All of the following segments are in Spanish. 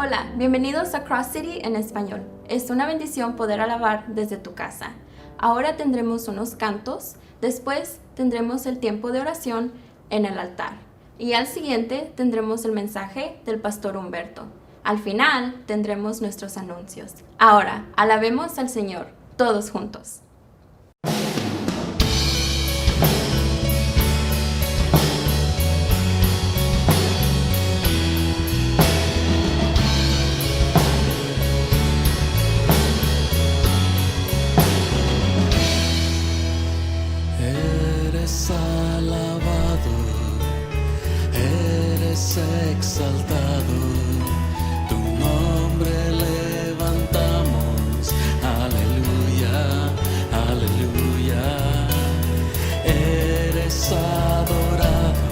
Hola, bienvenidos a Cross City en español. Es una bendición poder alabar desde tu casa. Ahora tendremos unos cantos, después tendremos el tiempo de oración en el altar y al siguiente tendremos el mensaje del pastor Humberto. Al final tendremos nuestros anuncios. Ahora, alabemos al Señor, todos juntos. Eres alabado, eres exaltado, tu nombre levantamos, aleluya, aleluya. Eres adorado,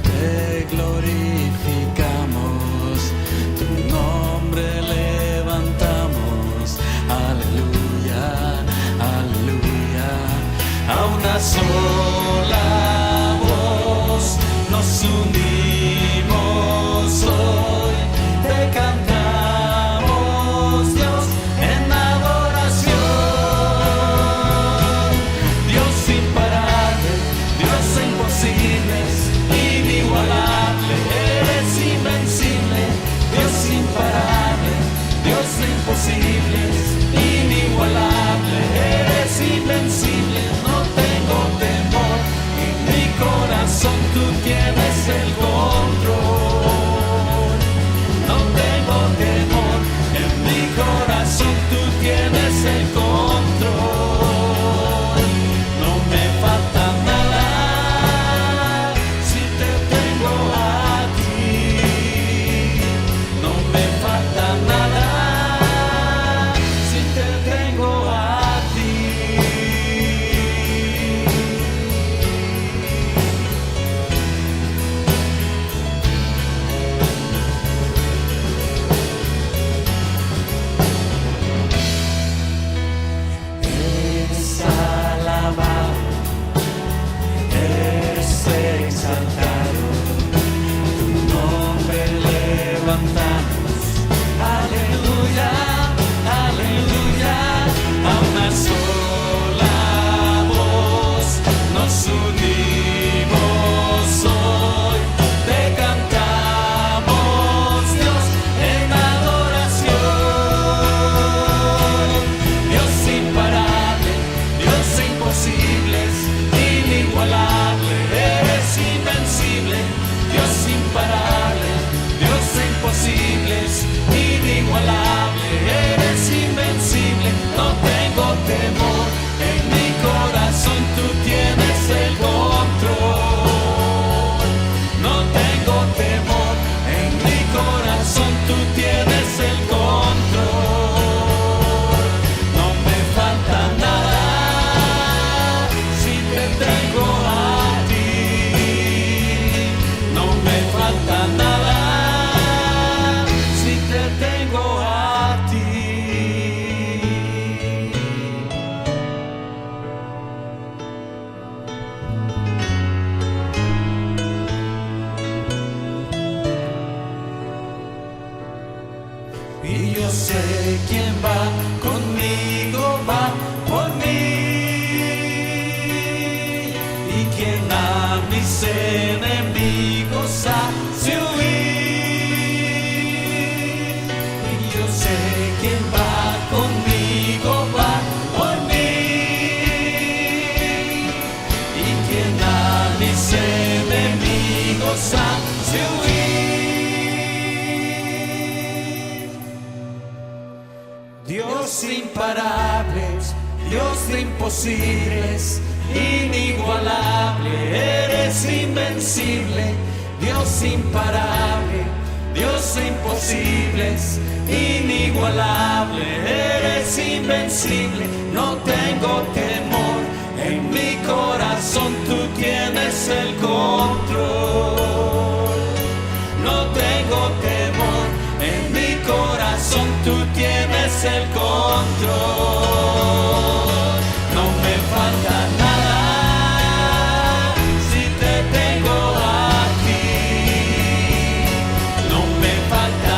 te glorificamos, tu nombre levantamos, aleluya, aleluya. A una sola voz nos unimos hoy, te cantamos, Dios, en adoración. Dios imparable, Dios de imposibles, inigualable, eres invencible. Dios imparable, Dios de imposibles, inigualable, eres invencible. No tengo temor, en mi corazón tú tienes el control. No tengo temor, en mi corazón tú tienes el control. No me falta nada si te tengo a ti. No me falta nada si te tengo a ti. Eres alabado, eres exaltado, tu nombre levantamos, aleluya, aleluya. A una sola voz nos unimos hoy, te cantamos, Dios, en adoración. Dios imparable, Dios de imposibles, inigualable, eres invencible. Dios imparable, Dios de imposibles, inigualable, eres invencible. No tengo temor, en mi corazón tú tienes el control. No tengo temor, en mi corazón tú tienes el control. No me falta nada si te tengo a ti. No me falta nada si te tengo a ti. Y yo sé quién va conmigo, va por mí. Y quien a mis enemigos hace huir. Y yo sé quién va conmigo, va por mí. Y quien a mis enemigos hace huir. Dios imparable, Dios de imposibles, inigualable, eres invencible. Dios imparable, Dios de imposibles, inigualable, eres invencible. No tengo temor, en mi corazón tú tienes el control. No tengo temor, en mi corazón tú tienes el control. No me falta nada si te tengo a ti. No me falta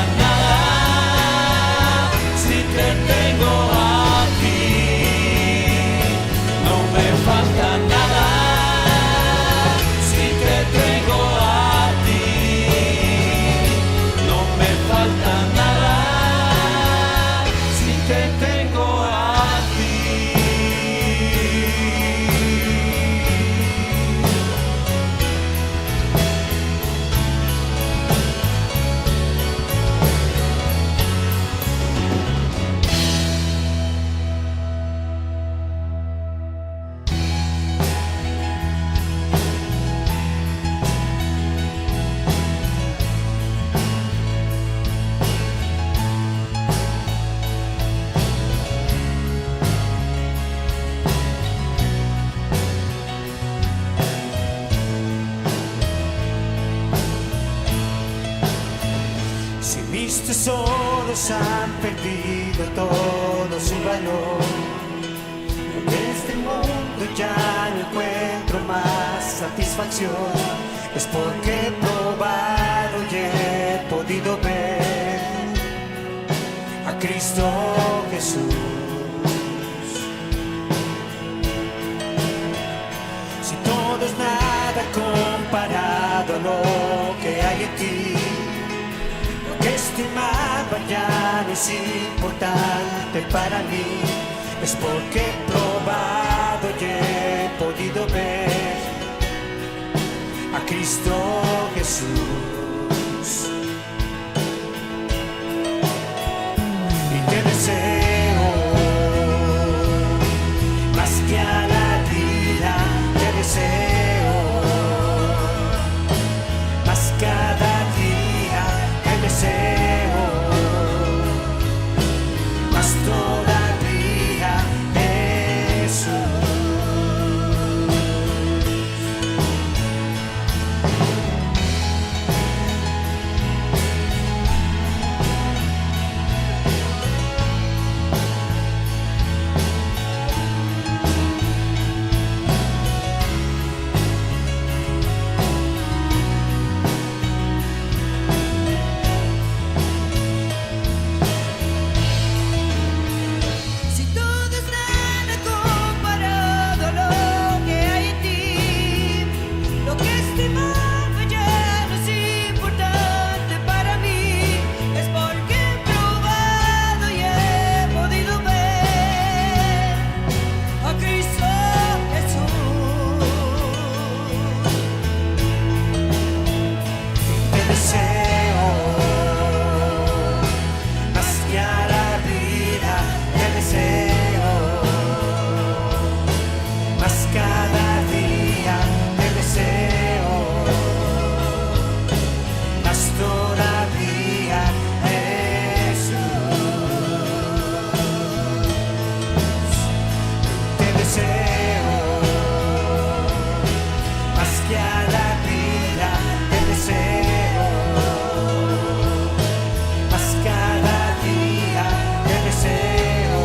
mis tesoros han perdido todo su valor. En este mundo ya no encuentro más satisfacción. Es porque he probado y he podido ver a Cristo Jesús. Si todo es nada comparado a lo que hay en ti, lo que estimaba ya no es importante para mí. Es porque he probado y he podido ver a Cristo Jesús. Y te deseo más que a la vida, te deseo más cada día, te deseo más todavía, Jesús. Si todo es nada comparado a lo que hay en ti, lo que estimaba ya no es importante para mí. Es porque he probado y he podido ver a Cristo Jesús. Te deseo más que a la vida, te deseo más cada día, te deseo más todavía, Jesús. Te deseo más que a la vida, te deseo más cada día, te deseo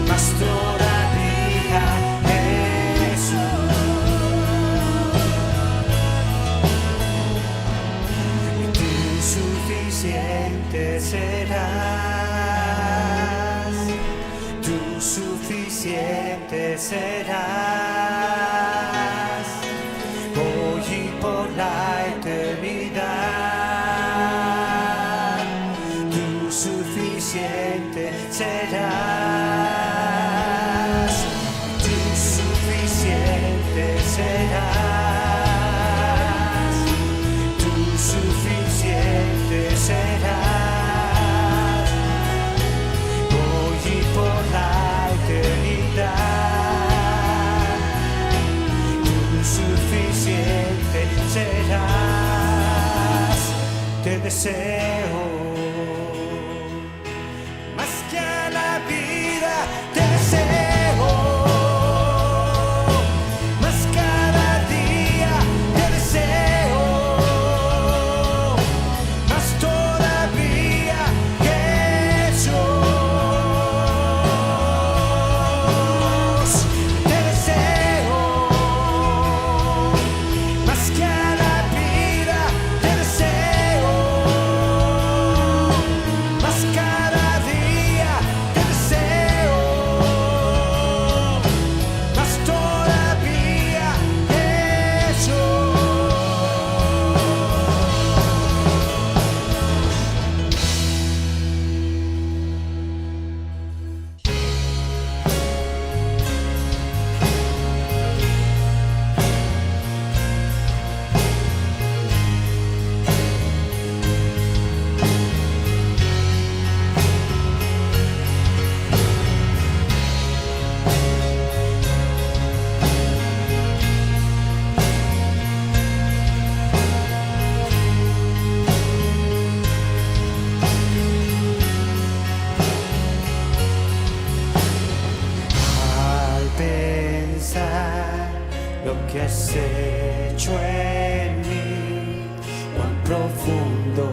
más todavía, Jesús. Y tú suficiente serás, tú suficiente serás, hoy y por la eternidad. Tú suficiente serás, tú suficiente serás, tú suficiente serás, hoy y por la eternidad. Tú suficiente serás, te deseo más que a la vida, te deseo más cada día, te deseo más todavía, Jesús. Te deseo más que a la vida, te deseo más cada día, te deseo más todavía, Jesús. Al pensar lo que has hecho en mí, cuánto profundo,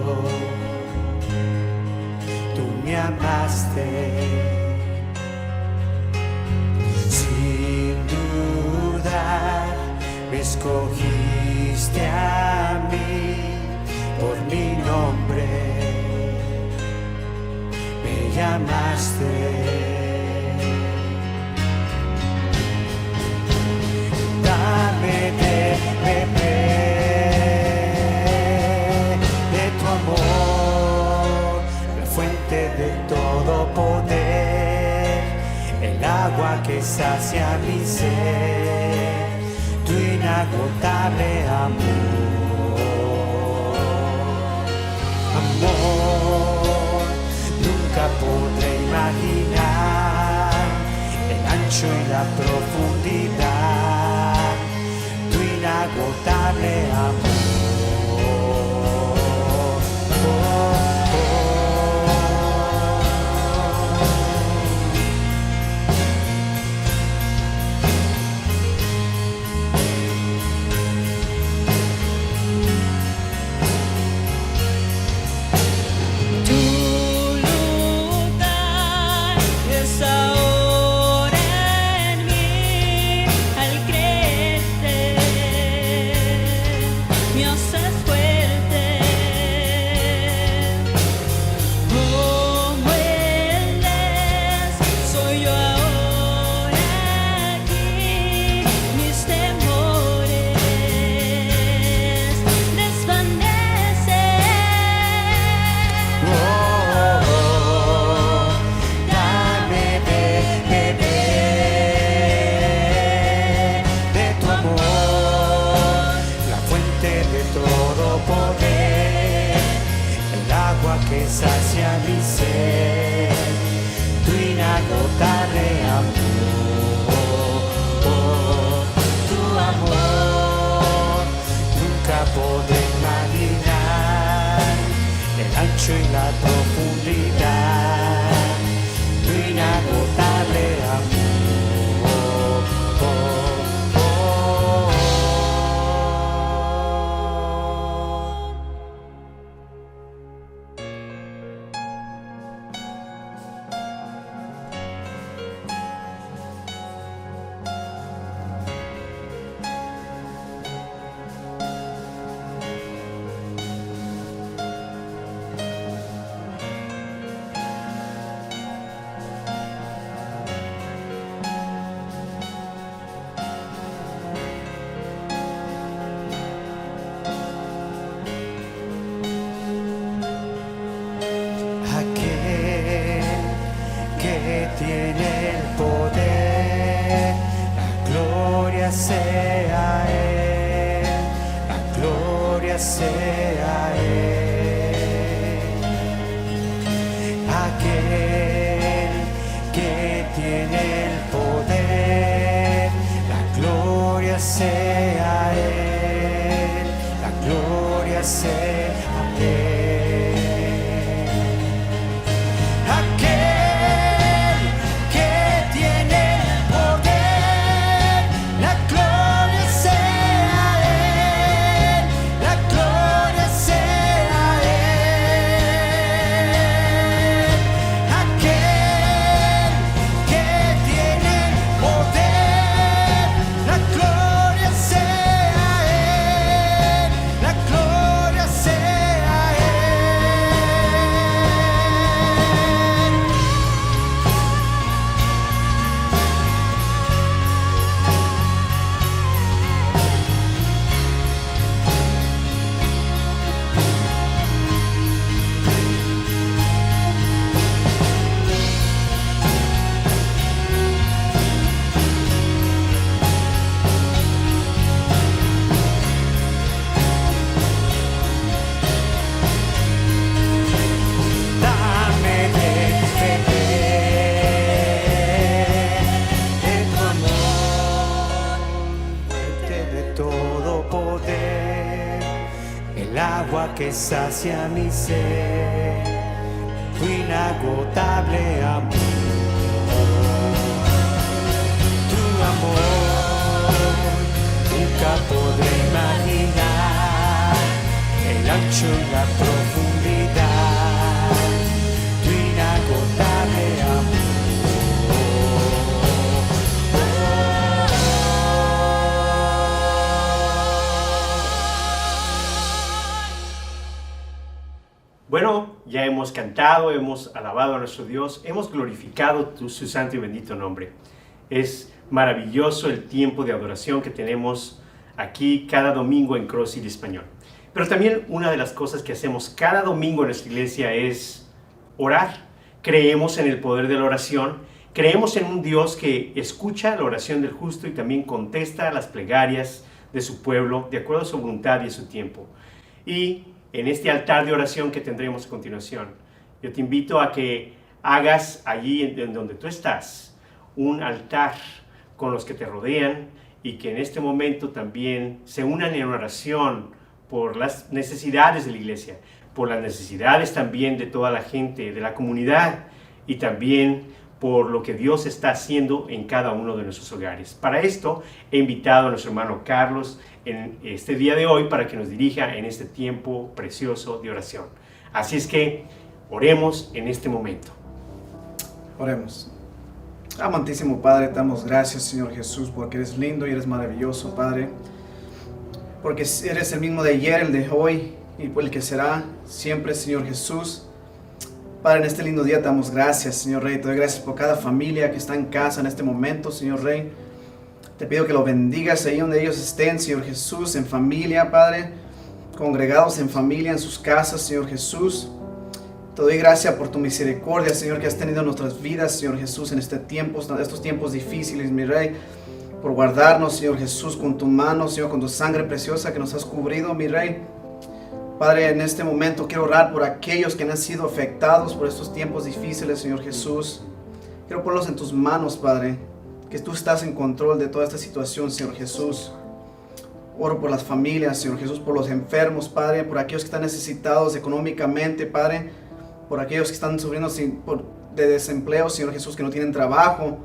tú me amaste. Sin dudar me escogiste a mí por mi nombre, me llamaste. Dame de beber de tu amor, la fuente de todo poder, el agua que sacia mi ser, tu inagotable amor. Amor, nunca podré imaginar el ancho y la profundidad, tu inagotable amor. Que sacia mi ser, tu inagotable amor, tu amor, nunca podré imaginar el ancho y la profundidad, tu inagotable amor. Tiene el poder, la gloria sea Él, la gloria sea Él. Aquel que tiene el poder, la gloria sea Él, la gloria sea Él. Que sacia mi ser, tu inagotable amor, tu amor, nunca podré imaginar el ancho y la profundidad, tu inagotable amor. Bueno, ya hemos cantado, hemos alabado a nuestro Dios, hemos glorificado su santo y bendito nombre. Es maravilloso el tiempo de adoración que tenemos aquí cada domingo en CrossFit Español. Pero también una de las cosas que hacemos cada domingo en nuestra iglesia es orar. Creemos en el poder de la oración, creemos en un Dios que escucha la oración del justo y también contesta a las plegarias de su pueblo de acuerdo a su voluntad y a su tiempo. Y en este altar de oración que tendremos a continuación, yo te invito a que hagas allí en donde tú estás un altar con los que te rodean y que en este momento también se unan en oración por las necesidades de la iglesia, por las necesidades también de toda la gente, de la comunidad y también por lo que Dios está haciendo en cada uno de nuestros hogares. Para esto he invitado a nuestro hermano Carlos en este día de hoy para que nos dirija en este tiempo precioso de oración. Así es que oremos en este momento. Oremos. Amantísimo Padre, te damos gracias, Señor Jesús, porque eres lindo y eres maravilloso, Padre. Porque eres el mismo de ayer, el de hoy y el que será siempre, Señor Jesús. Padre, en este lindo día te damos gracias, Señor Rey. Te doy gracias por cada familia que está en casa en este momento, Señor Rey. Te pido que lo bendigas ahí donde ellos estén, Señor Jesús, en familia, Padre. Congregados en familia, en sus casas, Señor Jesús. Te doy gracias por tu misericordia, Señor, que has tenido en nuestras vidas, Señor Jesús, en estos tiempos difíciles, mi Rey. Por guardarnos, Señor Jesús, con tu mano, Señor, con tu sangre preciosa que nos has cubrido, mi Rey. Padre, en este momento quiero orar por aquellos que han sido afectados por estos tiempos difíciles, Señor Jesús. Quiero ponerlos en tus manos, Padre, que tú estás en control de toda esta situación, Señor Jesús. Oro por las familias, Señor Jesús, por los enfermos, Padre, por aquellos que están necesitados económicamente, Padre, por aquellos que están sufriendo de desempleo, Señor Jesús, que no tienen trabajo.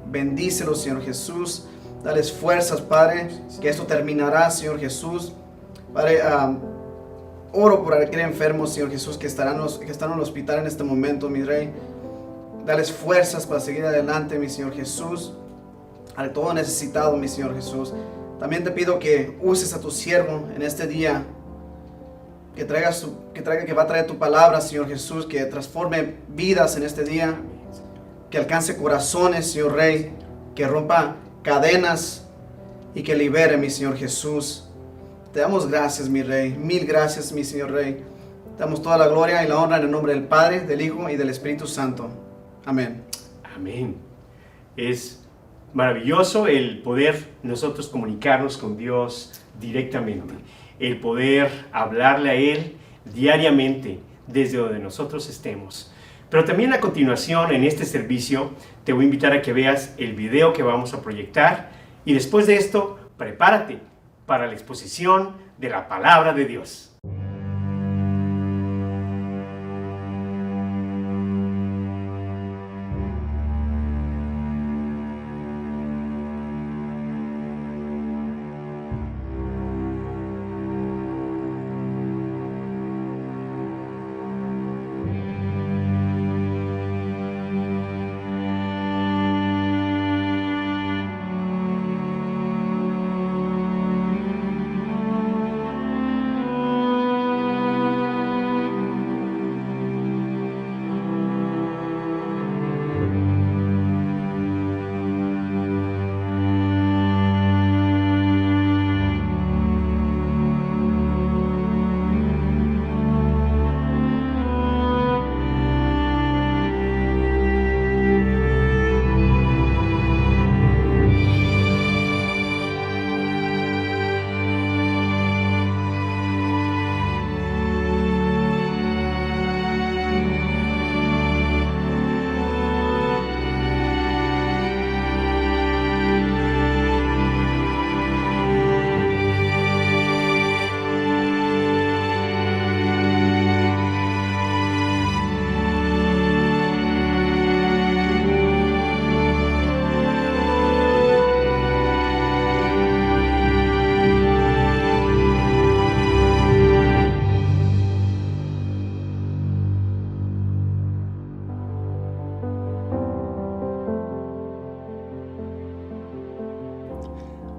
Bendícelos, Señor Jesús. Dales fuerzas, Padre, que esto terminará, Señor Jesús. Padre, oro por aquel enfermo, Señor Jesús, que están en el hospital en este momento, mi Rey. Dales fuerzas para seguir adelante, mi Señor Jesús. A todo necesitado, mi Señor Jesús. También te pido que uses a tu siervo en este día, que va a traer tu palabra, Señor Jesús, que transforme vidas en este día, que alcance corazones, Señor Rey, que rompa cadenas y que libere, mi Señor Jesús. Te damos gracias, mi Rey, mil gracias, mi Señor Rey. Te damos toda la gloria y la honra en el nombre del Padre, del Hijo y del Espíritu Santo. Amén. Amén. Es maravilloso el poder nosotros comunicarnos con Dios directamente, el poder hablarle a Él diariamente desde donde nosotros estemos. Pero también a continuación en este servicio te voy a invitar a que veas el video que vamos a proyectar y después de esto prepárate para la exposición de la palabra de Dios.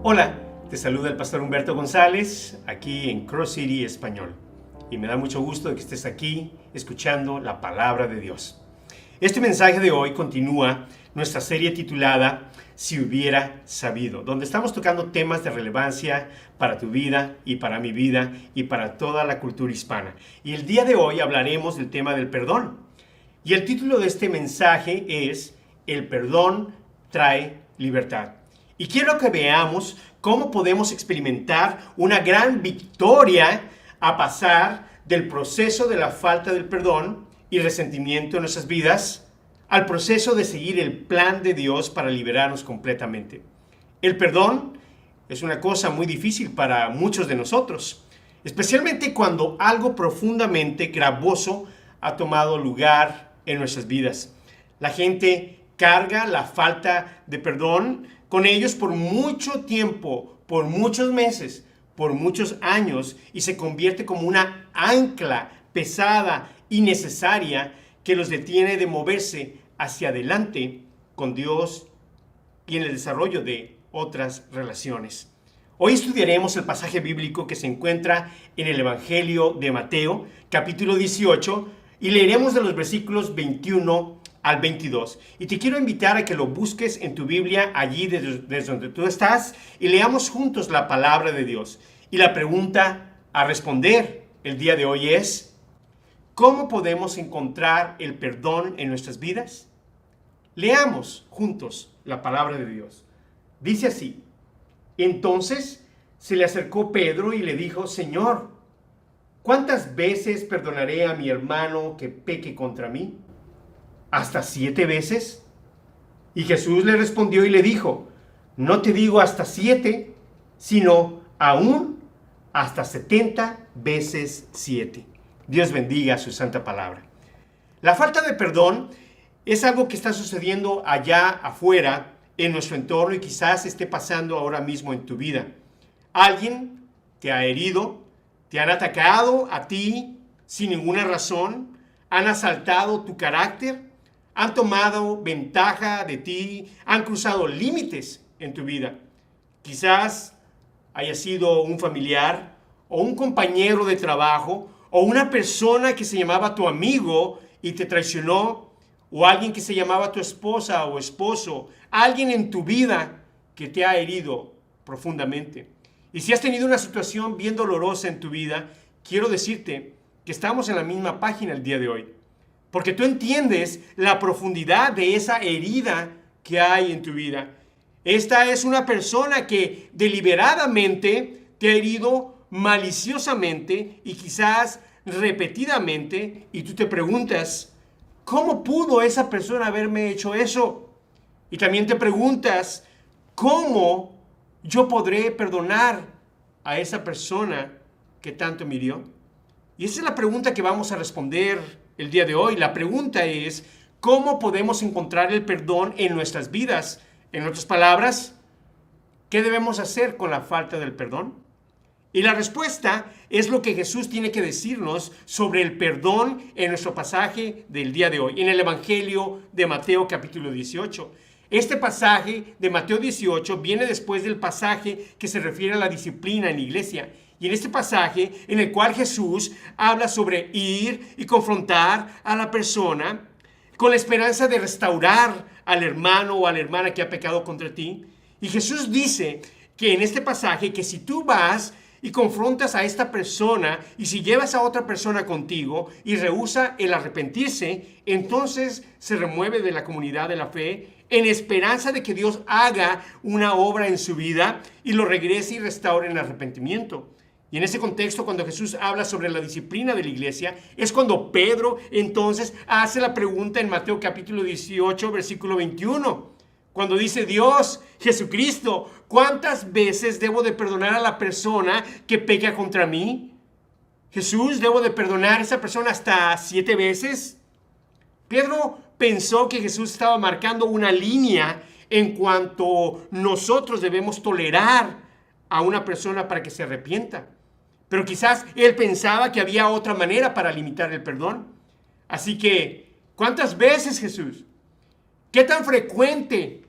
Hola, te saluda el pastor Humberto González, aquí en Cross City Español. Y me da mucho gusto de que estés aquí escuchando la palabra de Dios. Este mensaje de hoy continúa nuestra serie titulada Si hubiera sabido, donde estamos tocando temas de relevancia para tu vida y para mi vida y para toda la cultura hispana. Y el día de hoy hablaremos del tema del perdón. Y el título de este mensaje es El perdón trae libertad. Y quiero que veamos cómo podemos experimentar una gran victoria a pasar del proceso de la falta del perdón y resentimiento en nuestras vidas al proceso de seguir el plan de Dios para liberarnos completamente. El perdón es una cosa muy difícil para muchos de nosotros, especialmente cuando algo profundamente gravoso ha tomado lugar en nuestras vidas. La gente carga la falta de perdón con ellos por mucho tiempo, por muchos meses, por muchos años, y se convierte como una ancla pesada y necesaria que los detiene de moverse hacia adelante con Dios y en el desarrollo de otras relaciones. Hoy estudiaremos el pasaje bíblico que se encuentra en el Evangelio de Mateo, capítulo 18, y leeremos de los versículos 21 al 22. Y te quiero invitar a que lo busques en tu Biblia, allí desde donde tú estás, y leamos juntos la palabra de Dios. Y la pregunta a responder el día de hoy es: ¿cómo podemos encontrar el perdón en nuestras vidas? Leamos juntos la palabra de Dios. Dice así: entonces se le acercó Pedro y le dijo: Señor, ¿cuántas veces perdonaré a mi hermano que peque contra mí? ¿Hasta 7 veces? Y Jesús le respondió y le dijo: no te digo hasta 7, sino aún hasta 70 veces 7. Dios bendiga su santa palabra. La falta de perdón es algo que está sucediendo allá afuera en nuestro entorno y quizás esté pasando ahora mismo en tu vida. Alguien te ha herido, te han atacado a ti sin ninguna razón, han asaltado tu carácter, han tomado ventaja de ti, han cruzado límites en tu vida. Quizás haya sido un familiar o un compañero de trabajo o una persona que se llamaba tu amigo y te traicionó, o alguien que se llamaba tu esposa o esposo, alguien en tu vida que te ha herido profundamente. Y si has tenido una situación bien dolorosa en tu vida, quiero decirte que estamos en la misma página el día de hoy. Porque tú entiendes la profundidad de esa herida que hay en tu vida. Esta es una persona que deliberadamente te ha herido maliciosamente y quizás repetidamente. Y tú te preguntas, ¿cómo pudo esa persona haberme hecho eso? Y también te preguntas, ¿cómo yo podré perdonar a esa persona que tanto me hirió? Y esa es la pregunta que vamos a responder el día de hoy. La pregunta es: ¿cómo podemos encontrar el perdón en nuestras vidas? En otras palabras, ¿qué debemos hacer con la falta del perdón? Y la respuesta es lo que Jesús tiene que decirnos sobre el perdón en nuestro pasaje del día de hoy, en el Evangelio de Mateo capítulo 18. Este pasaje de Mateo 18 viene después del pasaje que se refiere a la disciplina en la iglesia. Y en este pasaje en el cual Jesús habla sobre ir y confrontar a la persona con la esperanza de restaurar al hermano o a la hermana que ha pecado contra ti. Y Jesús dice que en este pasaje que si tú vas y confrontas a esta persona y si llevas a otra persona contigo y rehúsa el arrepentirse, entonces se remueve de la comunidad de la fe en esperanza de que Dios haga una obra en su vida y lo regrese y restaure en arrepentimiento. Y en ese contexto, cuando Jesús habla sobre la disciplina de la iglesia, es cuando Pedro entonces hace la pregunta en Mateo capítulo 18, versículo 21. Cuando dice: Dios, Jesucristo, ¿cuántas veces debo de perdonar a la persona que peca contra mí? Jesús, ¿debo de perdonar a esa persona hasta 7 veces? Pedro pensó que Jesús estaba marcando una línea en cuanto nosotros debemos tolerar a una persona para que se arrepienta. Pero quizás él pensaba que había otra manera para limitar el perdón. Así que, ¿cuántas veces, Jesús? ¿Qué tan frecuente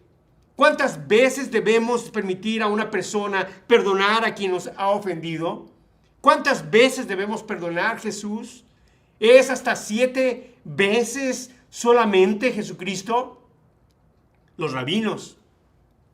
¿Cuántas veces debemos permitir a una persona perdonar a quien nos ha ofendido? ¿Cuántas veces debemos perdonar, Jesús? ¿Es hasta 7 veces solamente, Jesucristo? Los rabinos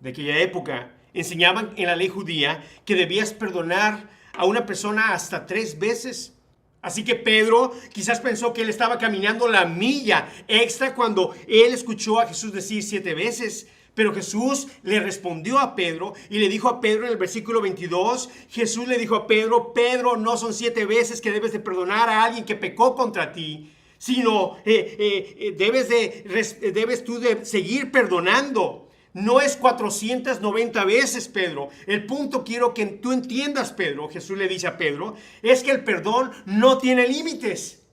de aquella época enseñaban en la ley judía que debías perdonar a una persona hasta 3 veces. Así que Pedro quizás pensó que él estaba caminando la milla extra cuando él escuchó a Jesús decir 7 veces. Pero Jesús le respondió a Pedro y le dijo a Pedro en el versículo 22, Jesús le dijo a Pedro, Pedro, no son 7 veces que debes de perdonar a alguien que pecó contra ti, sino debes tú de seguir perdonando. No es 490 veces, Pedro. El punto quiero que tú entiendas, Pedro, Jesús le dice a Pedro, es que el perdón no tiene límites.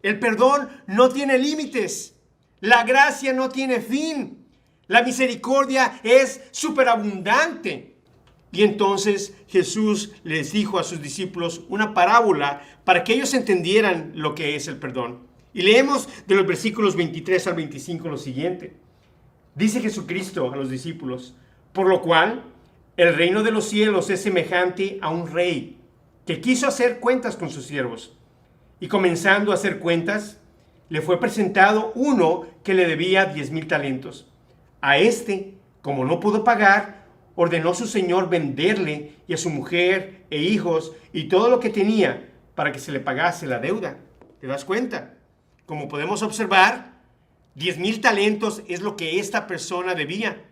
El perdón no tiene límites. La gracia no tiene fin. La misericordia es superabundante. Y entonces Jesús les dijo a sus discípulos una parábola para que ellos entendieran lo que es el perdón. Y leemos de los versículos 23 al 25 lo siguiente. Dice Jesucristo a los discípulos, por lo cual el reino de los cielos es semejante a un rey que quiso hacer cuentas con sus siervos. Y comenzando a hacer cuentas, le fue presentado uno que le debía 10,000 talentos. A este, como no pudo pagar, ordenó su señor venderle y a su mujer e hijos y todo lo que tenía para que se le pagase la deuda. ¿Te das cuenta? Como podemos observar, 10,000 talentos es lo que esta persona debía.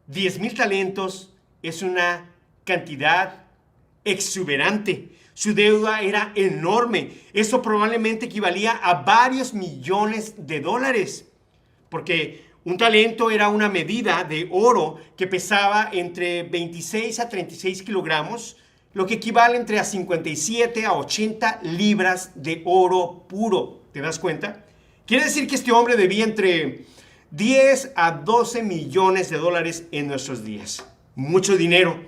10,000 talentos es una cantidad exuberante. Su deuda era enorme. Eso probablemente equivalía a varios millones de dólares. Porque un talento era una medida de oro que pesaba entre 26 a 36 kilogramos, lo que equivale entre a 57 a 80 libras de oro puro. ¿Te das cuenta? Quiere decir que este hombre debía entre 10 a 12 millones de dólares en nuestros días. Mucho dinero.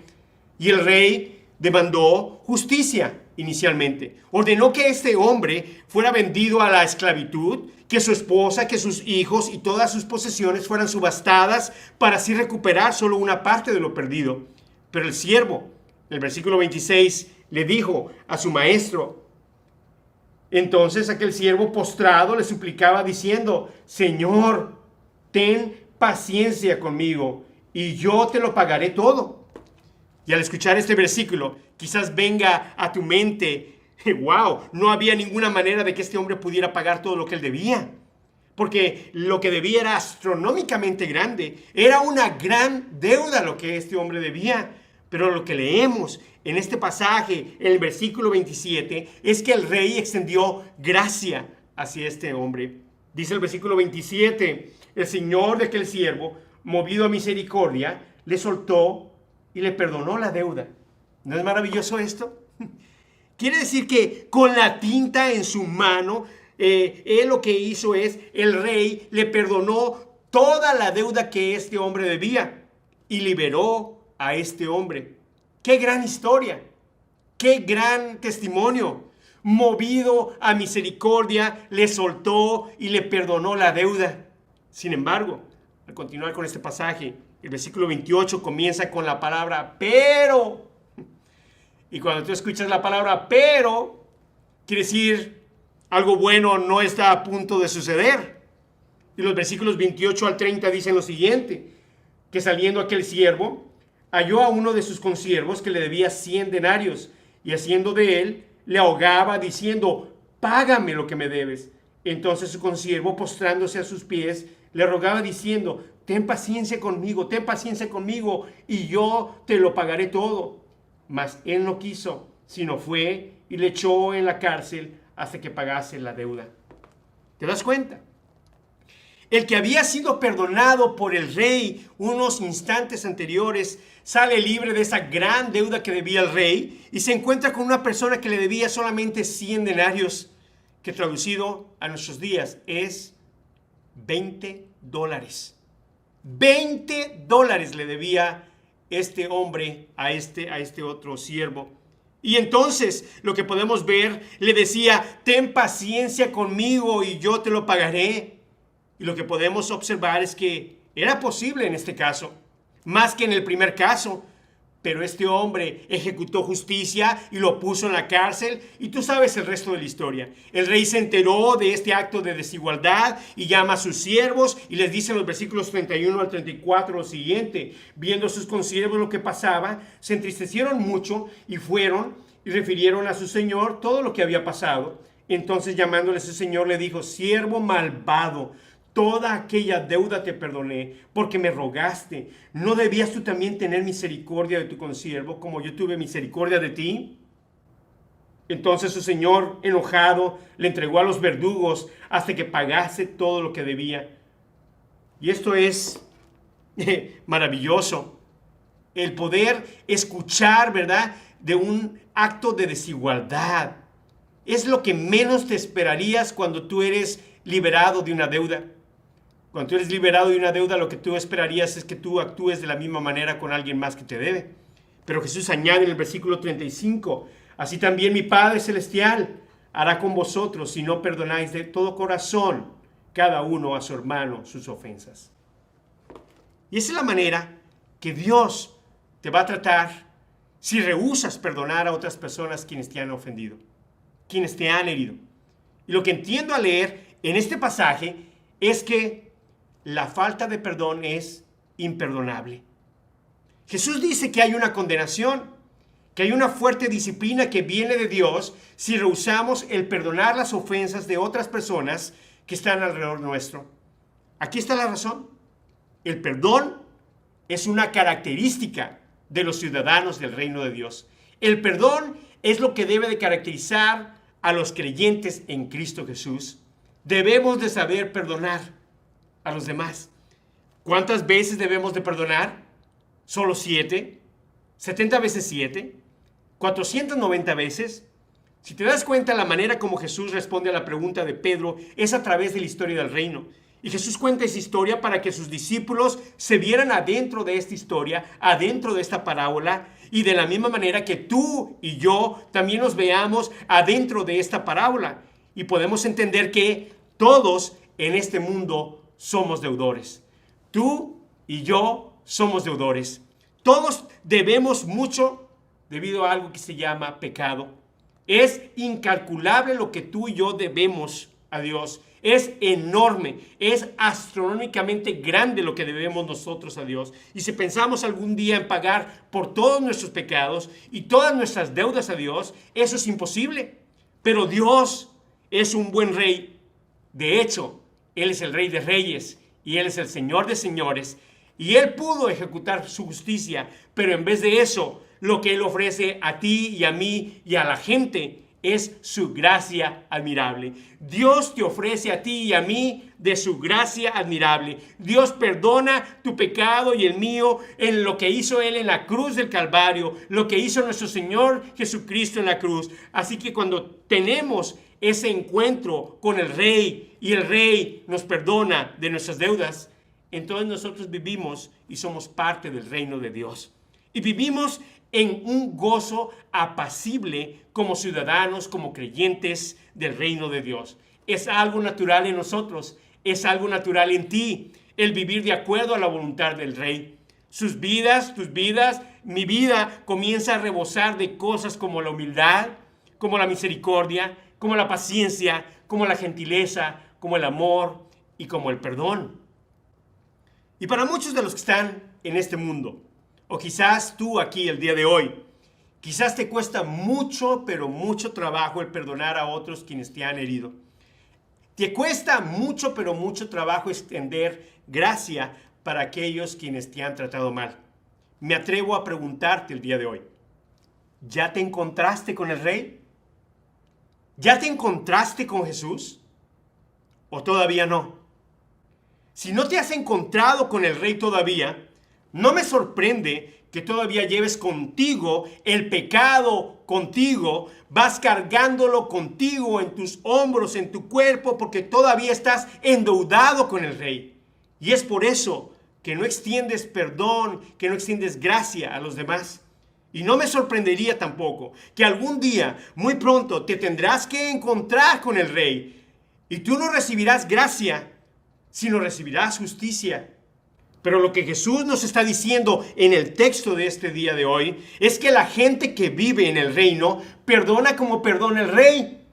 Y el rey demandó justicia inicialmente. Ordenó que este hombre fuera vendido a la esclavitud, que su esposa, que sus hijos y todas sus posesiones fueran subastadas para así recuperar solo una parte de lo perdido. Pero el siervo, en el versículo 26, le dijo a su maestro. Entonces aquel siervo postrado le suplicaba diciendo, Señor, ten paciencia conmigo y yo te lo pagaré todo. Y al escuchar este versículo, quizás venga a tu mente, wow, no había ninguna manera de que este hombre pudiera pagar todo lo que él debía. Porque lo que debía era astronómicamente grande. Era una gran deuda lo que este hombre debía. Pero lo que leemos en este pasaje, en el versículo 27, es que el rey extendió gracia hacia este hombre. Dice el versículo 27, el señor de aquel siervo, movido a misericordia, le soltó y le perdonó la deuda. ¿No es maravilloso esto? Quiere decir que con la tinta en su mano, él lo que hizo es, el rey le perdonó toda la deuda que este hombre debía y liberó a este hombre. ¡Qué gran historia! ¡Qué gran testimonio! Movido a misericordia, le soltó y le perdonó la deuda. Sin embargo, al continuar con este pasaje, el versículo 28 comienza con la palabra pero. Y cuando tú escuchas la palabra pero, quiere decir algo bueno no está a punto de suceder. Y los versículos 28 al 30 dicen lo siguiente, que saliendo aquel siervo, halló a uno de sus consiervos que le debía 100 denarios, y haciendo de él, le ahogaba diciendo, págame lo que me debes. Entonces su consiervo, postrándose a sus pies, le rogaba diciendo, ten paciencia conmigo, y yo te lo pagaré todo. Mas él no quiso, sino fue y le echó en la cárcel hasta que pagase la deuda. ¿Te das cuenta? El que había sido perdonado por el rey unos instantes anteriores sale libre de esa gran deuda que debía el rey y se encuentra con una persona que le debía solamente 100 denarios, que traducido a nuestros días es $20. $20 le debía este hombre a este otro siervo. Y entonces lo que podemos ver, le decía, ten paciencia conmigo y yo te lo pagaré. Y lo que podemos observar es que Era posible en este caso, más que en el primer caso. Pero este hombre ejecutó justicia y lo puso en la cárcel, y tú sabes el resto de la historia. El rey se enteró de este acto de desigualdad y llama a sus siervos y les dice en los versículos 31 al 34 lo siguiente: viendo sus consiervos lo que pasaba, se entristecieron mucho y fueron y refirieron a su señor todo lo que había pasado. Entonces, llamándole a su señor, le dijo: siervo malvado, toda aquella deuda te perdoné porque me rogaste. ¿No debías tú también tener misericordia de tu consiervo como yo tuve misericordia de ti? Entonces su señor, enojado, le entregó a los verdugos hasta que pagase todo lo que debía. Y esto es maravilloso. El poder escuchar, ¿verdad?, de un acto de desigualdad. Es lo que menos te esperarías cuando tú eres liberado de una deuda. Cuando tú eres liberado de una deuda, lo que tú esperarías es que tú actúes de la misma manera con alguien más que te debe. Pero Jesús añade en el versículo 35, así también mi Padre Celestial hará con vosotros si no perdonáis de todo corazón cada uno a su hermano sus ofensas. Y esa es la manera que Dios te va a tratar si rehusas perdonar a otras personas quienes te han ofendido, quienes te han herido. Y lo que entiendo al leer en este pasaje es que la falta de perdón es imperdonable. Jesús dice que hay una condenación, que hay una fuerte disciplina que viene de Dios si rehusamos el perdonar las ofensas de otras personas que están alrededor nuestro. Aquí está la razón. El perdón es una característica de los ciudadanos del reino de Dios. El perdón es lo que debe de caracterizar a los creyentes en Cristo Jesús. Debemos de saber perdonar a los demás. ¿Cuántas veces debemos de perdonar? ¿Solo 7? ¿70 veces 7? ¿490 veces? Si te das cuenta, la manera como Jesús responde a la pregunta de Pedro es a través de la historia del reino. Y Jesús cuenta esa historia para que sus discípulos se vieran adentro de esta historia, adentro de esta parábola, y de la misma manera que tú y yo también nos veamos adentro de esta parábola. Y podemos entender que todos en este mundo somos deudores. Tú y yo somos deudores. Todos debemos mucho debido a algo que se llama pecado. Es incalculable lo que tú y yo debemos a Dios. Es enorme, es astronómicamente grande lo que debemos nosotros a Dios. Y si pensamos algún día en pagar por todos nuestros pecados y todas nuestras deudas a Dios, eso es imposible. Pero Dios es un buen rey. De hecho, Él es el Rey de Reyes y Él es el Señor de Señores. Y Él pudo ejecutar su justicia, pero en vez de eso, lo que Él ofrece a ti y a mí y a la gente es su gracia admirable. Dios te ofrece a ti y a mí de su gracia admirable. Dios perdona tu pecado y el mío en lo que hizo Él en la cruz del Calvario, lo que hizo nuestro Señor Jesucristo en la cruz. Así que cuando tenemos ese encuentro con el Rey y el Rey nos perdona de nuestras deudas, entonces nosotros vivimos y somos parte del reino de Dios. Y vivimos en un gozo apacible como ciudadanos, como creyentes del reino de Dios. Es algo natural en nosotros, es algo natural en ti, el vivir de acuerdo a la voluntad del Rey. Sus vidas, tus vidas, mi vida comienza a rebosar de cosas como la humildad, como la misericordia, como la paciencia, como la gentileza, como el amor y como el perdón. Y para muchos de los que están en este mundo, o quizás tú aquí el día de hoy, quizás te cuesta mucho, pero mucho trabajo el perdonar a otros quienes te han herido. Te cuesta mucho, pero mucho trabajo extender gracia para aquellos quienes te han tratado mal. Me atrevo a preguntarte el día de hoy, ¿ya te encontraste con el Rey? ¿Ya te encontraste con Jesús? ¿O todavía no? Si no te has encontrado con el Rey todavía, no me sorprende que todavía lleves contigo el pecado contigo, vas cargándolo contigo en tus hombros, en tu cuerpo, porque todavía estás endeudado con el Rey. Y es por eso que no extiendes perdón, que no extiendes gracia a los demás. Y no me sorprendería tampoco que algún día, muy pronto, te tendrás que encontrar con el Rey. Y tú no recibirás gracia, sino recibirás justicia. Pero lo que Jesús nos está diciendo en el texto de este día de hoy es que la gente que vive en el reino perdona como perdona el rey.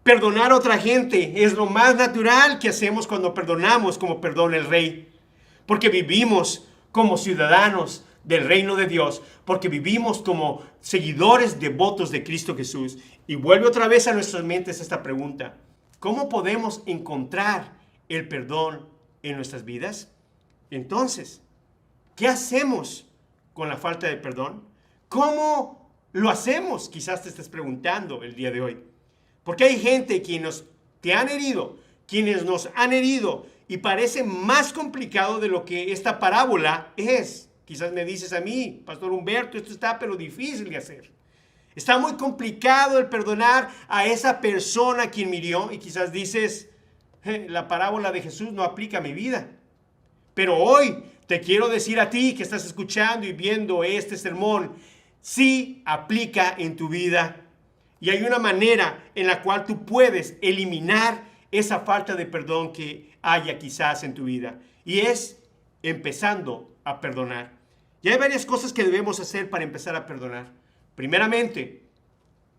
Perdonar a otra gente es lo más natural que hacemos cuando perdonamos como perdona el rey. Porque vivimos como ciudadanos del reino de Dios, porque vivimos como seguidores devotos de Cristo Jesús. Y vuelve otra vez a nuestras mentes esta pregunta: ¿cómo podemos encontrar el perdón en nuestras vidas? Entonces, ¿qué hacemos con la falta de perdón? ¿Cómo lo hacemos? Quizás te estés preguntando el día de hoy. Porque hay gente quienes te han herido, quienes nos han herido, y parece más complicado de lo que esta parábola es. Quizás me dices a mí, Pastor Humberto, esto está pero difícil de hacer. Está muy complicado el perdonar a esa persona a quien me hirió, y quizás dices, la parábola de Jesús no aplica a mi vida. Pero hoy te quiero decir a ti que estás escuchando y viendo este sermón, sí aplica en tu vida. Y hay una manera en la cual tú puedes eliminar esa falta de perdón que haya quizás en tu vida. Y es empezando a perdonar. Y hay varias cosas que debemos hacer para empezar a perdonar. Primeramente,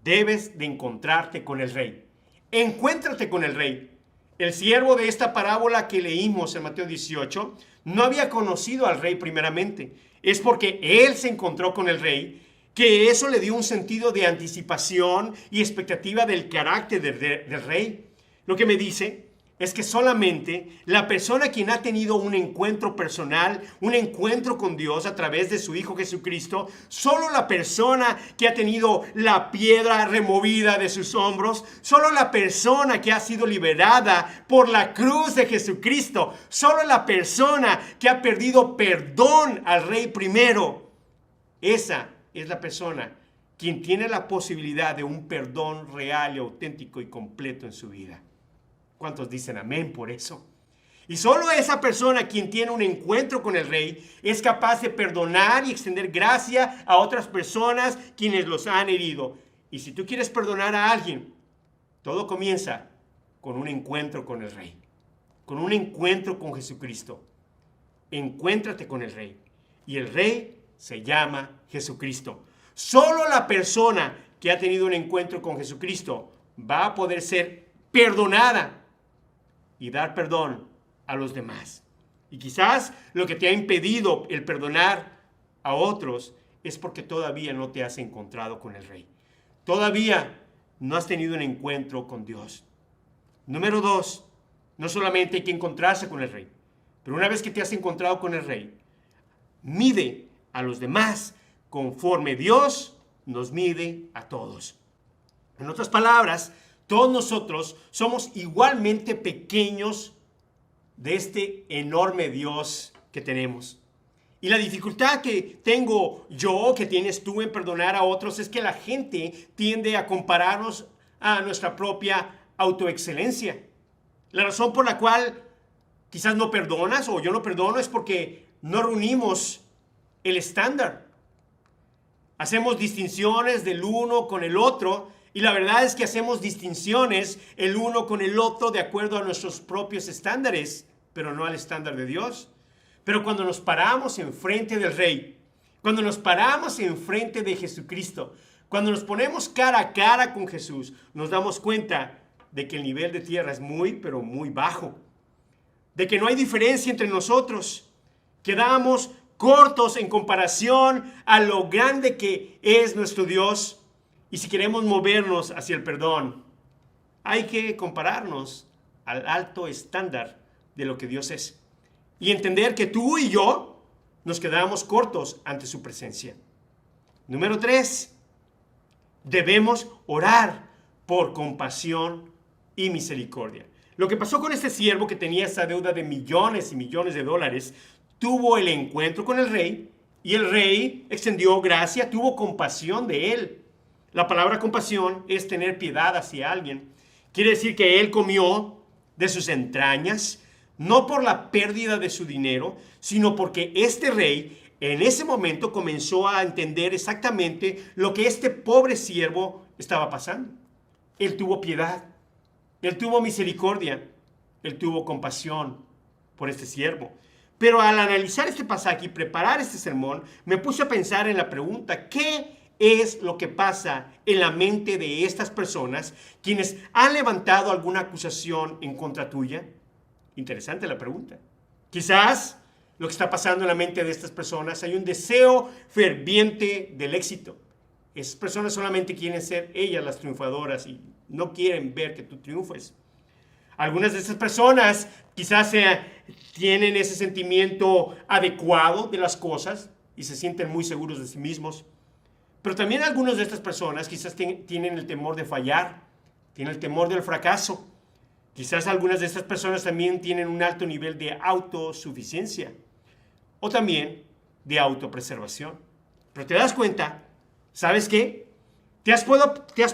debes de encontrarte con el rey. Encuéntrate con el rey. El siervo de esta parábola que leímos en Mateo 18 no había conocido al rey primeramente. Es porque él se encontró con el rey que eso le dio un sentido de anticipación y expectativa del carácter del rey. Lo que me dice es que solamente la persona quien ha tenido un encuentro personal, un encuentro con Dios a través de su Hijo Jesucristo, solo la persona que ha tenido la piedra removida de sus hombros, solo la persona que ha sido liberada por la cruz de Jesucristo, solo la persona que ha perdido perdón al Rey primero, esa es la persona quien tiene la posibilidad de un perdón real y auténtico y completo en su vida. ¿Cuántos dicen amén por eso? Y solo esa persona quien tiene un encuentro con el Rey es capaz de perdonar y extender gracia a otras personas quienes los han herido. Y si tú quieres perdonar a alguien, todo comienza con un encuentro con el Rey, con un encuentro con Jesucristo. Encuéntrate con el Rey. Y el Rey se llama Jesucristo. Solo la persona que ha tenido un encuentro con Jesucristo va a poder ser perdonada y dar perdón a los demás. Y quizás lo que te ha impedido el perdonar a otros es porque todavía no te has encontrado con el Rey. Todavía no has tenido un encuentro con Dios. Número 2, no solamente hay que encontrarse con el Rey, pero una vez que te has encontrado con el Rey, mide a los demás conforme Dios nos mide a todos. En otras palabras, todos nosotros somos igualmente pequeños de este enorme Dios que tenemos. Y la dificultad que tengo yo, que tienes tú en perdonar a otros, es que la gente tiende a compararnos a nuestra propia autoexcelencia. La razón por la cual quizás no perdonas o yo no perdono es porque no reunimos el estándar. Hacemos distinciones del uno con el otro. Y la verdad es que hacemos distinciones el uno con el otro de acuerdo a nuestros propios estándares, pero no al estándar de Dios. Pero cuando nos paramos enfrente del Rey, cuando nos paramos enfrente de Jesucristo, cuando nos ponemos cara a cara con Jesús, nos damos cuenta de que el nivel de tierra es muy, pero muy bajo. De que no hay diferencia entre nosotros. Quedamos cortos en comparación a lo grande que es nuestro Dios. Y si queremos movernos hacia el perdón, hay que compararnos al alto estándar de lo que Dios es. Y entender que tú y yo nos quedamos cortos ante su presencia. Número 3, debemos orar por compasión y misericordia. Lo que pasó con este siervo que tenía esa deuda de millones y millones de dólares, tuvo el encuentro con el Rey y el Rey extendió gracia, tuvo compasión de él. La palabra compasión es tener piedad hacia alguien. Quiere decir que él comió de sus entrañas, no por la pérdida de su dinero, sino porque este rey en ese momento comenzó a entender exactamente lo que este pobre siervo estaba pasando. Él tuvo piedad, él tuvo misericordia, él tuvo compasión por este siervo. Pero al analizar este pasaje y preparar este sermón, me puse a pensar en la pregunta, ¿qué es lo que pasa en la mente de estas personas quienes han levantado alguna acusación en contra tuya? Interesante la pregunta. Quizás lo que está pasando en la mente de estas personas, hay un deseo ferviente del éxito. Esas personas solamente quieren ser ellas las triunfadoras y no quieren ver que tú triunfes. Algunas de estas personas quizás tienen ese sentimiento adecuado de las cosas y se sienten muy seguros de sí mismos. Pero también algunas de estas personas quizás tienen el temor de fallar, tienen el temor del fracaso. Quizás algunas de estas personas también tienen un alto nivel de autosuficiencia o también de autopreservación. Pero te das cuenta, ¿sabes qué? ¿Te has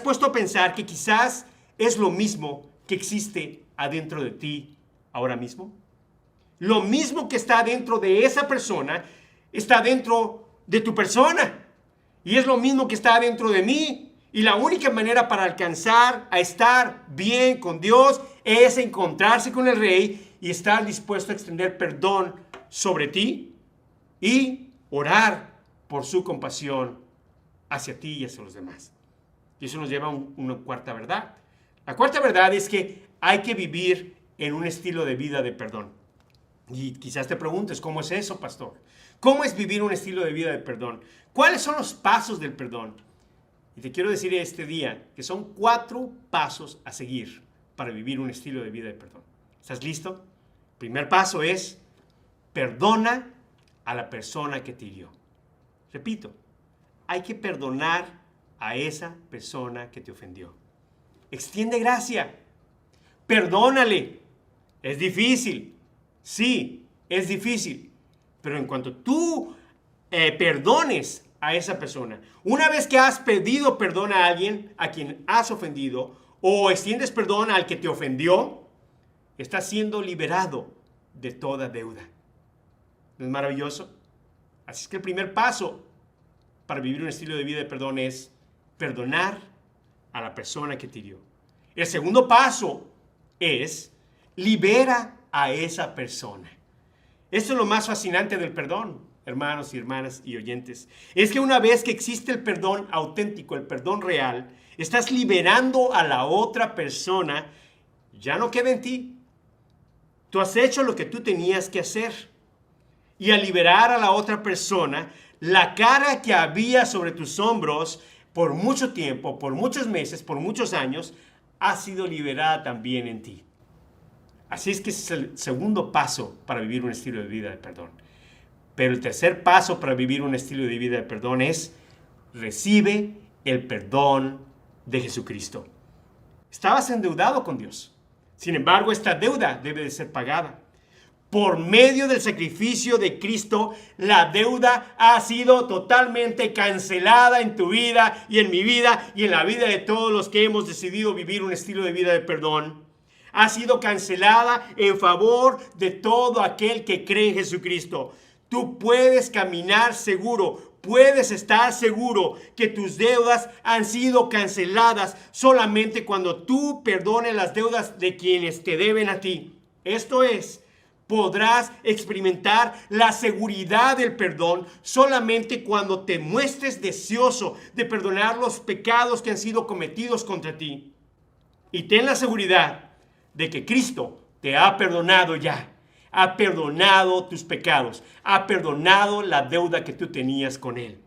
puesto a pensar que quizás es lo mismo que existe adentro de ti ahora mismo? Lo mismo que está dentro de esa persona está dentro de tu persona. Y es lo mismo que está dentro de mí. Y la única manera para alcanzar a estar bien con Dios es encontrarse con el Rey y estar dispuesto a extender perdón sobre ti y orar por su compasión hacia ti y hacia los demás. Y eso nos lleva a una cuarta verdad. La cuarta verdad es que hay que vivir en un estilo de vida de perdón. Y quizás te preguntes, ¿cómo es eso, pastor? ¿Cómo es vivir un estilo de vida de perdón? ¿Cuáles son los pasos del perdón? Y te quiero decir este día que son 4 pasos a seguir para vivir un estilo de vida de perdón. ¿Estás listo? El primer paso es perdona a la persona que te hirió. Repito, hay que perdonar a esa persona que te ofendió. Extiende gracia. Perdónale. Es difícil. Sí, es difícil. Pero en cuanto tú perdones a esa persona, una vez que has pedido perdón a alguien a quien has ofendido o extiendes perdón al que te ofendió, estás siendo liberado de toda deuda. ¿No es maravilloso? Así es que el primer paso para vivir un estilo de vida de perdón es perdonar a la persona que te hirió. El segundo paso es libera a esa persona. Esto es lo más fascinante del perdón, hermanos y hermanas y oyentes. Es que una vez que existe el perdón auténtico, el perdón real, estás liberando a la otra persona. Ya no queda en ti. Tú has hecho lo que tú tenías que hacer. Y al liberar a la otra persona, la carga que había sobre tus hombros por mucho tiempo, por muchos meses, por muchos años, ha sido liberada también en ti. Así es que ese es el segundo paso para vivir un estilo de vida de perdón. Pero el tercer paso para vivir un estilo de vida de perdón es recibe el perdón de Jesucristo. Estabas endeudado con Dios. Sin embargo, esta deuda debe de ser pagada. Por medio del sacrificio de Cristo, la deuda ha sido totalmente cancelada en tu vida y en mi vida y en la vida de todos los que hemos decidido vivir un estilo de vida de perdón. Ha sido cancelada en favor de todo aquel que cree en Jesucristo. Tú puedes caminar seguro, puedes estar seguro que tus deudas han sido canceladas solamente cuando tú perdones las deudas de quienes te deben a ti. Esto es, podrás experimentar la seguridad del perdón solamente cuando te muestres deseoso de perdonar los pecados que han sido cometidos contra ti. Y ten la seguridad de que Cristo te ha perdonado ya. Ha perdonado tus pecados. Ha perdonado la deuda que tú tenías con Él.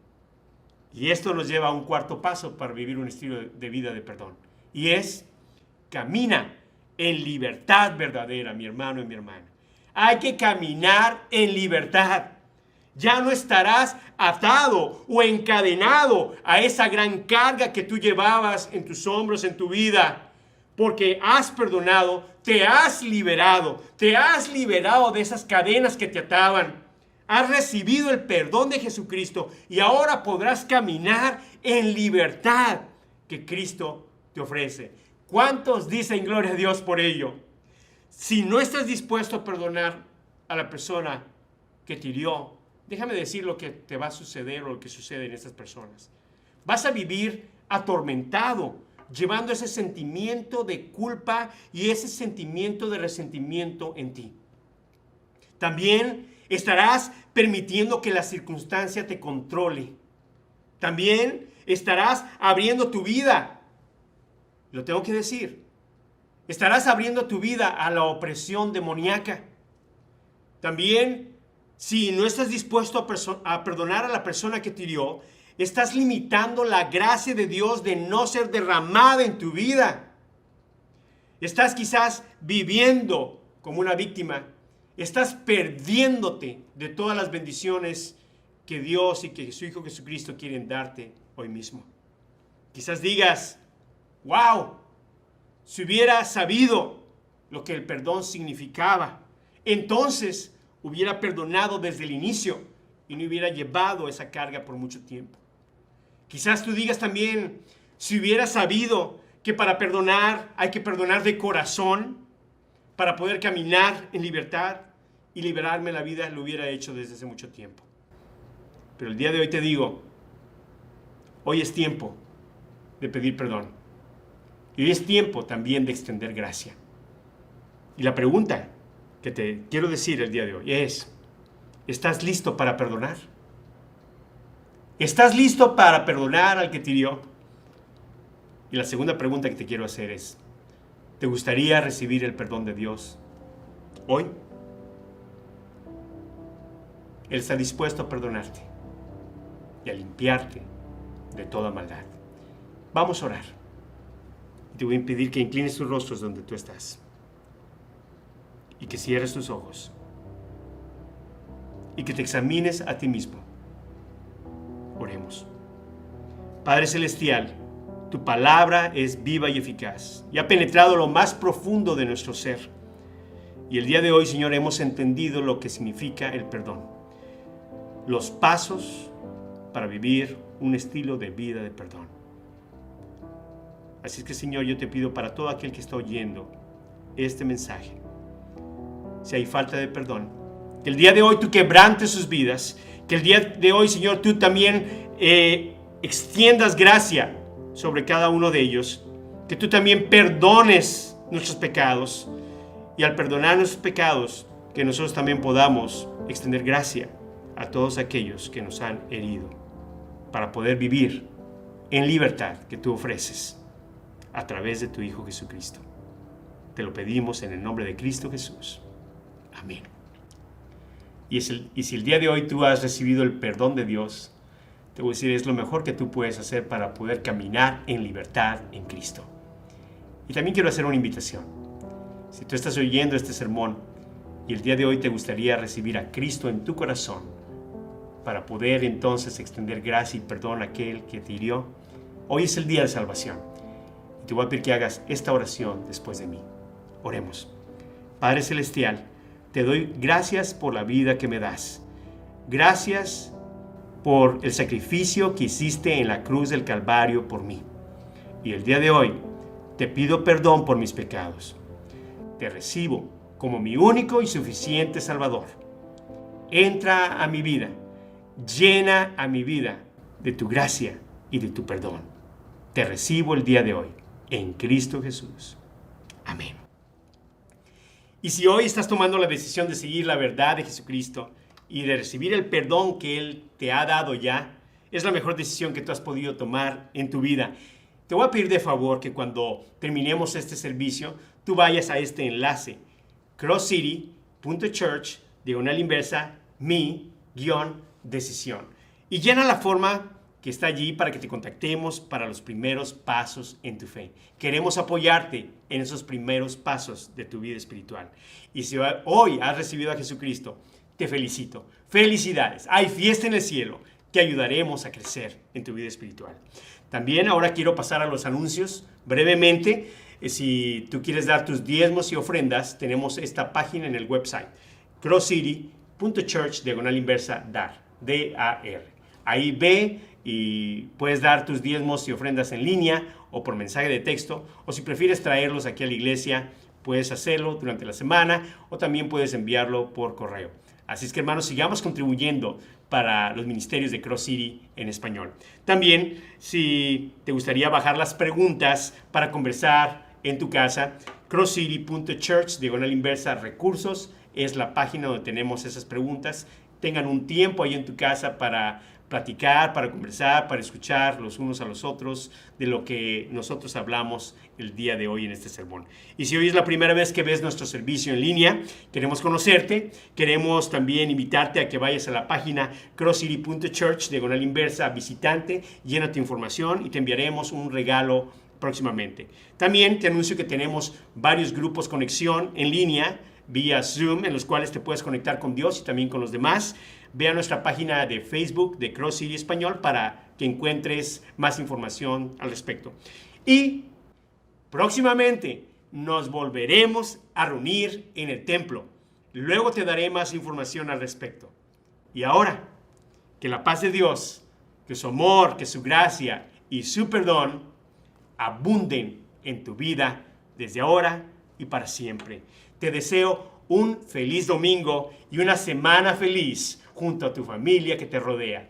Y esto nos lleva a un cuarto paso para vivir un estilo de vida de perdón. Y es, camina en libertad verdadera, mi hermano y mi hermana. Hay que caminar en libertad. Ya no estarás atado o encadenado a esa gran carga que tú llevabas en tus hombros en tu vida. Porque has perdonado, te has liberado de esas cadenas que te ataban. Has recibido el perdón de Jesucristo y ahora podrás caminar en libertad que Cristo te ofrece. ¿Cuántos dicen gloria a Dios por ello? Si no estás dispuesto a perdonar a la persona que te hirió, déjame decir lo que te va a suceder o lo que sucede en estas personas. Vas a vivir atormentado, llevando ese sentimiento de culpa y ese sentimiento de resentimiento en ti. También Estarás permitiendo que la circunstancia te controle. También estarás abriendo tu vida. Lo tengo que decir. Estarás abriendo tu vida a la opresión demoníaca. También, si no estás dispuesto a perdonar a la persona que te hirió, estás limitando la gracia de Dios de no ser derramada en tu vida. Estás quizás viviendo como una víctima. Estás perdiéndote de todas las bendiciones que Dios y que su Hijo Jesucristo quieren darte hoy mismo. Quizás digas, wow, si hubiera sabido lo que el perdón significaba, entonces hubiera perdonado desde el inicio y no hubiera llevado esa carga por mucho tiempo. Quizás tú digas también, si hubiera sabido que para perdonar hay que perdonar de corazón, para poder caminar en libertad y liberarme la vida, lo hubiera hecho desde hace mucho tiempo. Pero el día de hoy te digo, hoy es tiempo de pedir perdón. Y hoy es tiempo también de extender gracia. Y la pregunta que te quiero decir el día de hoy es, ¿estás listo para perdonar? ¿Estás listo para perdonar al que te hirió? Y la segunda pregunta que te quiero hacer es, ¿te gustaría recibir el perdón de Dios hoy? Él está dispuesto a perdonarte y a limpiarte de toda maldad. Vamos a orar. Te voy a pedir que inclines tus rostros donde tú estás y que cierres tus ojos y que te examines a ti mismo. Oremos. Padre Celestial, tu palabra es viva y eficaz y ha penetrado lo más profundo de nuestro ser. Y el día de hoy, Señor, hemos entendido lo que significa el perdón. Los pasos para vivir un estilo de vida de perdón. Así es que, Señor, yo te pido para todo aquel que está oyendo este mensaje, si hay falta de perdón, que el día de hoy tú quebrantes sus vidas, que el día de hoy, Señor, tú también extiendas gracia sobre cada uno de ellos, que tú también perdones nuestros pecados y al perdonar nuestros pecados, que nosotros también podamos extender gracia a todos aquellos que nos han herido para poder vivir en libertad que tú ofreces a través de tu Hijo Jesucristo. Te lo pedimos en el nombre de Cristo Jesús. Amén. Y si el día de hoy tú has recibido el perdón de Dios, te voy a decir, es lo mejor que tú puedes hacer para poder caminar en libertad en Cristo. Y también quiero hacer una invitación. Si tú estás oyendo este sermón y el día de hoy te gustaría recibir a Cristo en tu corazón para poder entonces extender gracia y perdón a aquel que te hirió, hoy es el día de salvación. Y te voy a pedir que hagas esta oración después de mí. Oremos. Padre Celestial, te doy gracias por la vida que me das. Gracias por el sacrificio que hiciste en la cruz del Calvario por mí. Y el día de hoy te pido perdón por mis pecados. Te recibo como mi único y suficiente Salvador. Entra a mi vida, llena a mi vida de tu gracia y de tu perdón. Te recibo el día de hoy, en Cristo Jesús. Amén. Y si hoy estás tomando la decisión de seguir la verdad de Jesucristo y de recibir el perdón que Él te ha dado ya, es la mejor decisión que tú has podido tomar en tu vida. Te voy a pedir de favor que cuando terminemos este servicio, tú vayas a este enlace, crosscity.church/mi-decisión. Y llena la forma que está allí para que te contactemos para los primeros pasos en tu fe. Queremos apoyarte en esos primeros pasos de tu vida espiritual. Y si hoy has recibido a Jesucristo, te felicito. Felicidades. Hay fiesta en el cielo. Te ayudaremos a crecer en tu vida espiritual. También ahora quiero pasar a los anuncios brevemente. Si tú quieres dar tus diezmos y ofrendas, tenemos esta página en el website, crosscity.church/dar, D-A-R. Ahí ve y puedes dar tus diezmos y ofrendas en línea o por mensaje de texto, o si prefieres traerlos aquí a la iglesia, puedes hacerlo durante la semana o también puedes enviarlo por correo. Así es que, hermanos, sigamos contribuyendo para los ministerios de Cross City en español. También, si te gustaría bajar las preguntas para conversar en tu casa, crosscity.church/recursos es la página donde tenemos esas preguntas. Tengan un tiempo ahí en tu casa para platicar, para conversar, para escuchar los unos a los otros de lo que nosotros hablamos el día de hoy en este sermón. Y si hoy es la primera vez que ves nuestro servicio en línea, queremos conocerte, queremos también invitarte a que vayas a la página crosscity.church/inversa visitante, llena tu información y te enviaremos un regalo próximamente. También te anuncio que tenemos varios grupos conexión en línea vía Zoom en los cuales te puedes conectar con Dios y también con los demás. Ve a nuestra página de Facebook de Cross City Español para que encuentres más información al respecto. Y próximamente nos volveremos a reunir en el templo. Luego te daré más información al respecto. Y ahora, que la paz de Dios, que su amor, que su gracia y su perdón abunden en tu vida desde ahora y para siempre. Te deseo un feliz domingo y una semana feliz junto a tu familia que te rodea.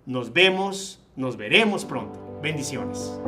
Nos veremos pronto. Bendiciones.